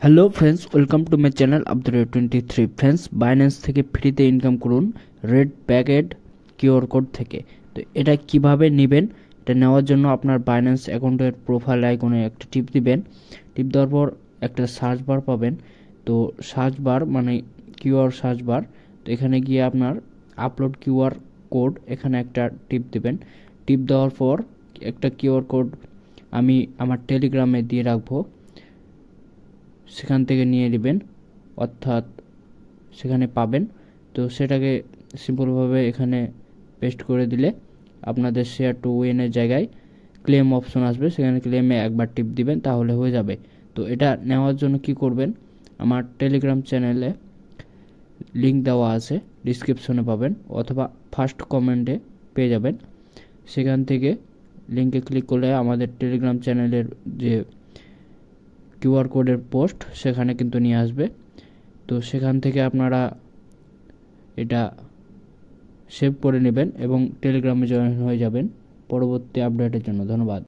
Hello friends, welcome to my channel আব্দুর23। Friends, Binance থেকে ফ্রিতে ইনকাম করুন রেড প্যাকেট কিউআর কোড থেকে। তো এটা কিভাবে নেবেন, এটা নেওয়ার জন্য আপনার বাইন্যান্স অ্যাকাউন্টের প্রোফাইল আইকনে একটা টিপ দিবেন। টিপ দেওয়ার পর একটা সার্চ বার পাবেন। তো সার্চ বার মানে কিউআর সার্চ বার, তো এখানে গিয়ে আপনার আপলোড কিউআর কোড এখানে একটা টিপ দিবেন। টিপ দেওয়ার পর একটা কিউআর কোড আমি আমার টেলিগ্রামে দিয়ে রাখবো, সেখান থেকে নিয়ে নেবেন, অর্থাৎ সেখানে পাবেন। তো সেটাকে সিম্পলভাবে এখানে পেস্ট করে দিলে আপনাদের শেয়ার টু উইনের জায়গায় ক্লেম অপশন আসবে, সেখানে ক্লেমে একবার টিপ দিবেন, তাহলে হয়ে যাবে। তো এটা নেওয়ার জন্য কি করবেন, আমার টেলিগ্রাম চ্যানেলে লিঙ্ক দেওয়া আছে, ডিসক্রিপশনে পাবেন অথবা ফার্স্ট কমেন্টে পেয়ে যাবেন। সেখান থেকে লিঙ্কে ক্লিক করলে আমাদের টেলিগ্রাম চ্যানেলের যে কিউআর কোডের পোস্ট সেখানে কিন্তু নিয়ে আসবে। তো সেখান থেকে আপনারা এটা সেভ করে নেবেন এবং টেলিগ্রামে জয়েন হয়ে যাবেন পরবর্তী আপডেটের জন্য। ধন্যবাদ।